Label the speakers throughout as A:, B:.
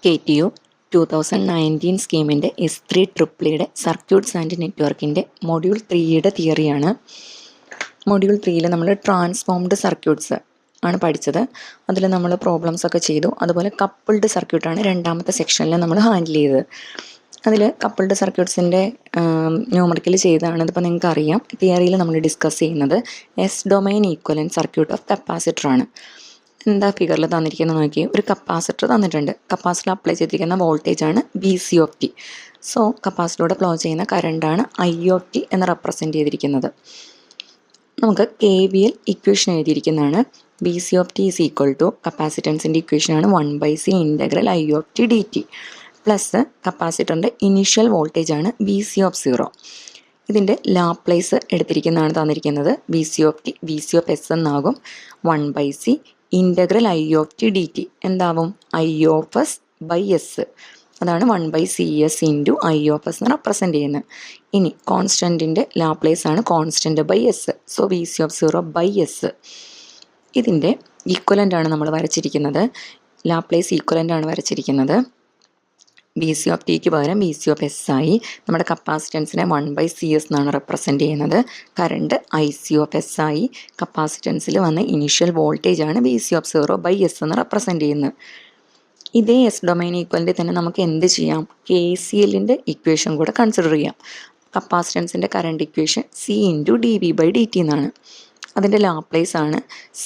A: KTU 2019 സ്കീമിൻ്റെ S3 ട്രിപ്പിളിയുടെ circuits and നെറ്റ്വർക്കിൻ്റെ മൊഡ്യൂൾ 3യുടെ തിയറിയാണ്. മൊഡ്യൂൾ 3യിൽ നമ്മൾ ട്രാൻസ്ഫോംഡ് സർക്യൂട്ട്സ് ആണ് പഠിച്ചത്. അതിൽ നമ്മൾ പ്രോബ്ലംസ് ഒക്കെ ചെയ്തു. അതുപോലെ കപ്പിൾഡ് സർക്യൂട്ടാണ് രണ്ടാമത്തെ സെക്ഷനിൽ നമ്മൾ ഹാൻഡിൽ ചെയ്തത്. അതിൽ കപ്പിൾഡ് സർക്യൂട്ട്സിൻ്റെ ന്യൂമറിക്കൽ ചെയ്തതാണ്. ഇതിപ്പോൾ നിങ്ങൾക്ക് അറിയാം. തിയറിയിൽ നമ്മൾ ഡിസ്കസ് ചെയ്യുന്നത് S domain equivalent circuit of കപ്പാസിറ്ററാണ്. എന്താ ഫിഗറിൽ തന്നിരിക്കുന്നത് നോക്കി, ഒരു കപ്പാസിറ്റർ തന്നിട്ടുണ്ട്. കപ്പാസിറ്റർ അപ്ലൈ ചെയ്തിരിക്കുന്ന വോൾട്ടേജാണ് VC. സോ കപ്പാസിറ്ററിലൂടെ ഫ്ലോ ചെയ്യുന്ന കറണ്ടാണ് IOT എന്ന് റെപ്രസെൻറ്റ് ചെയ്തിരിക്കുന്നത്. നമുക്ക് KVL ഇക്വേഷൻ എഴുതിയിരിക്കുന്നതാണ്. VC ഈസ് ഈക്വൽ ടു കപ്പാസിറ്റൻസിൻ്റെ ഇക്വേഷനാണ് 1/C integral IOT dt plus കപ്പാസിറ്ററിൻ്റെ ഇനീഷ്യൽ വോൾട്ടേജാണ് VC. ഇതിൻ്റെ ലാപ്ലേസ് എടുത്തിരിക്കുന്നതാണ് തന്നിരിക്കുന്നത്. VC എന്നാകും 1/C ഇൻ്റഗ്രൽ IOT dt എന്താവും I/S. അതാണ് 1/CS ഇൻറ്റു I/S എന്ന് റെപ്രസെൻറ്റ് ചെയ്യുന്നത്. ഇനി കോൺസ്റ്റൻറ്റിൻ്റെ ലാപ്ലേസ് ആണ് constant by S. So VC/S. ഇതിൻ്റെ ഈക്വലൻ്റ് ആണ് നമ്മൾ വരച്ചിരിക്കുന്നത്. ലാപ്ലേസ് ഈക്വലൻ്റ് ആണ് വരച്ചിരിക്കുന്നത്. VC പകരം VC ആയി. നമ്മുടെ കപ്പാസിറ്റൻസിനെ 1/CS എന്നാണ് റെപ്രസെൻറ്റ് ചെയ്യുന്നത്. കറണ്ട് IC ആയി. കപ്പാസിറ്റൻസിൽ വന്ന ഇനീഷ്യൽ വോൾട്ടേജാണ് VC/S എന്ന് റെപ്രസെൻറ്റ് ചെയ്യുന്നത്. ഇതേ എസ് ഡൊമൈൻ ഈക്വലിൻ്റെ തന്നെ നമുക്ക് എന്ത് ചെയ്യാം? KCLൻ്റെ ഇക്വേഷൻ കൂടെ കൺസിഡർ ചെയ്യാം. കപ്പാസിറ്റൻസിൻ്റെ current equation C into dV/dt എന്നാണ്. അതിൻ്റെ ലാപ്ലേസ് ആണ്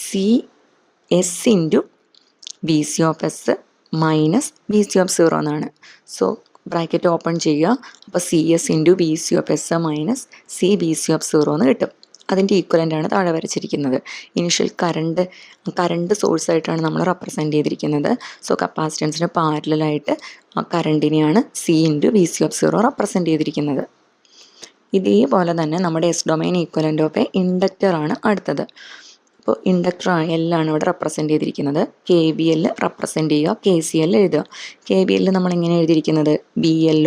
A: CS into VC minus VC എന്നാണ്. സോ ബ്രാക്കറ്റ് ഓപ്പൺ ചെയ്യുക. അപ്പോൾ CS into VC minus VC എന്ന് കിട്ടും. അതിൻ്റെ ഈക്വലൻ്റ് ആണ് താഴെ വരച്ചിരിക്കുന്നത്. ഇനിഷ്യൽ കറണ്ട് സോഴ്സായിട്ടാണ് നമ്മൾ റെപ്രസെൻറ്റ് ചെയ്തിരിക്കുന്നത്. സോ കപ്പാസിറ്റൻസിന് പാരലായിട്ട് ആ കറണ്ടിനെയാണ് C ഇൻറ്റു VC റെപ്രസെൻറ്റ് ചെയ്തിരിക്കുന്നത്. ഇതേപോലെ തന്നെ നമ്മുടെ എസ് ഡൊമൈൻ ഈക്വലൻ്റ് ഓഫ് ഇൻഡക്റ്ററാണ് അടുത്തത്. അപ്പോൾ ഇൻഡക്ടർ എല്ലാണ് ഇവിടെ റെപ്രസെൻറ്റ് ചെയ്തിരിക്കുന്നത്. KVL റെപ്രസെൻറ്റ് ചെയ്യുക, KCL എഴുതുക. KVL നമ്മൾ എങ്ങനെ എഴുതിയിരിക്കുന്നത്? VL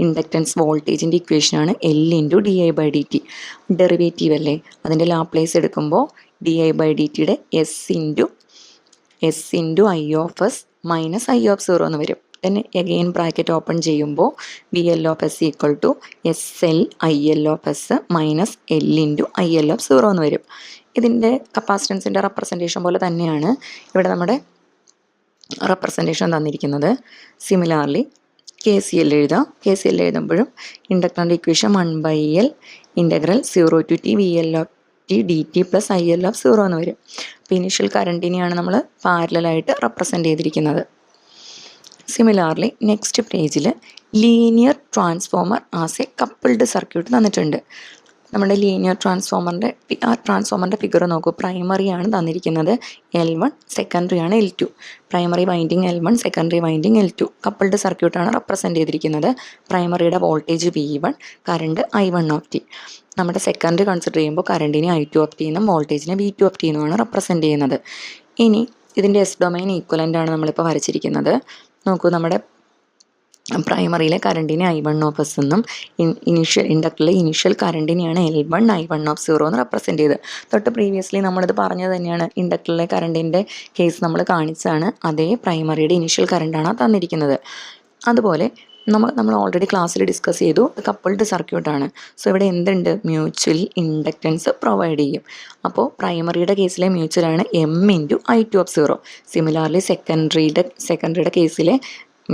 A: ഇൻഡക്റ്റൻസ് വോൾട്ടേജിൻ്റെ ഇക്വേഷനാണ് L ഇൻറ്റു dI/dt. ഡെറിവേറ്റീവ് അല്ലേ, അതിൻ്റെ ലാപ്ലേസ് എടുക്കുമ്പോൾ dI/dtയുടെ S into I/S minus I/0 എന്ന് വരും. then again ബ്രാക്കറ്റ് ഓപ്പൺ ചെയ്യുമ്പോൾ VL equal to SL IL minus L into IL എന്ന് വരും. ഇതിൻ്റെ കപ്പാസിറ്റൻസിൻ്റെ റെപ്രസെൻറ്റേഷൻ പോലെ തന്നെയാണ് ഇവിടെ നമ്മുടെ റെപ്രസെൻറ്റേഷൻ തന്നിരിക്കുന്നത്. സിമിലാർലി KCL എഴുതാം. KCL എഴുതുമ്പോഴും ഇൻഡക്ടറിൻ്റെ equation 1/L integral 0 to T VL dt plus IL എന്ന് വരും. അപ്പോൾ ഇനീഷ്യൽ കറണ്ടിനെയാണ് നമ്മൾ പാരലായിട്ട് റെപ്രസെൻറ്റ് ചെയ്തിരിക്കുന്നത്. സിമിലാർലി നെക്സ്റ്റ് പേജിൽ linear transformer as A coupled circuit തന്നിട്ടുണ്ട്. നമ്മുടെ ലീനിയർ ട്രാൻസ്ഫോമറിൻ്റെ ഫിഗർ നോക്കൂ. പ്രൈമറിയാണ് തന്നിരിക്കുന്നത് L1, സെക്കൻഡറിയാണ് L2. Primary winding L1, secondary winding L2. Coupled സർക്യൂട്ടാണ് റെപ്രസെൻറ്റ് ചെയ്തിരിക്കുന്നത്. പ്രൈമറിയുടെ വോൾട്ടേജ് V1, കറണ്ട് I1. നമ്മുടെ സെക്കൻഡറി കൺസിഡർ ചെയ്യുമ്പോൾ കറണ്ടിനെ I2 എന്നും വോൾട്ടേജിനെ V2 എന്നുമാണ് റെപ്രസെൻറ്റ് ചെയ്യുന്നത്. ഇനി ഇതിൻ്റെ എസ് ഡൊമൈൻ ഈക്വലൻ്റ് ആണ് നമ്മളിപ്പോൾ വരച്ചിരിക്കുന്നത്. നോക്കൂ, നമ്മുടെ പ്രൈമറിയിലെ കറണ്ടിനെ I1 എന്നും ഇൻഡക്ടറിലെ ഇനീഷ്യൽ കറണ്ടിനെയാണ് L1 I1 എന്ന് റെപ്രസെൻറ്റ് ചെയ്ത്. തൊട്ട് പ്രീവിയസ്ലി നമ്മളിത് പറഞ്ഞത് തന്നെയാണ്. ഇൻഡക്ടറിലെ കറണ്ടിൻ്റെ കേസ് നമ്മൾ കാണിച്ചാണ്. അതേ പ്രൈമറിയുടെ ഇനീഷ്യൽ കറണ്ടാണ് തന്നിരിക്കുന്നത്. അതുപോലെ നമ്മൾ ഓൾറെഡി ക്ലാസ്സിൽ ഡിസ്കസ് ചെയ്തു. കപ്പിൾഡ് സർക്യൂട്ടാണ്. സോ ഇവിടെ എന്തുണ്ട്? മ്യൂച്വൽ ഇൻഡക്റ്റൻസ് പ്രൊവൈഡ് ചെയ്യും. അപ്പോൾ പ്രൈമറിയുടെ കേസിലെ മ്യൂച്വലാണ് M ഇൻറ്റു I2. സിമിലാർലി സെക്കൻഡറിയുടെ കേസിലെ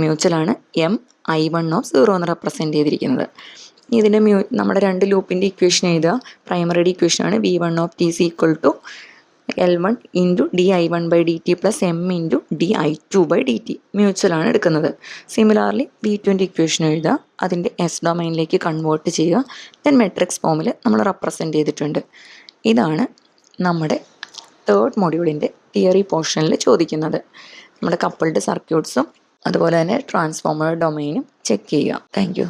A: മ്യൂച്വലാണ് M I1 എന്ന് റെപ്രസെൻറ്റ് ചെയ്തിരിക്കുന്നത്. ഇതിൻ്റെ നമ്മുടെ രണ്ട് ലൂപ്പിൻ്റെ ഇക്വേഷൻ എഴുതുക. പ്രൈമറിയുടെ ഇക്വേഷനാണ് V1 is equal to L1 into dI1/dt plus M into dI2/dt. മ്യൂച്വലാണ് എടുക്കുന്നത്. സിമിലാർലി V2ൻ്റെ ഇക്വേഷൻ എഴുതുക. അതിൻ്റെ എസ് ഡൊമൈനിലേക്ക് കൺവേർട്ട് ചെയ്യുക. ദെൻ മെട്രിക്സ് ഫോമിൽ നമ്മൾ റെപ്രസെൻറ്റ് ചെയ്തിട്ടുണ്ട്. ഇതാണ് നമ്മുടെ തേർഡ് മൊഡ്യൂളിൻ്റെ തിയറി പോർഷനിൽ ചോദിക്കുന്നത്. നമ്മുടെ കപ്പിൾഡ് സർക്യൂട്ട്സും അതുപോലെ തന്നെ ട്രാൻസ്ഫോമർ ഡൊമൈനും ചെക്ക് ചെയ്യുക. Thank you.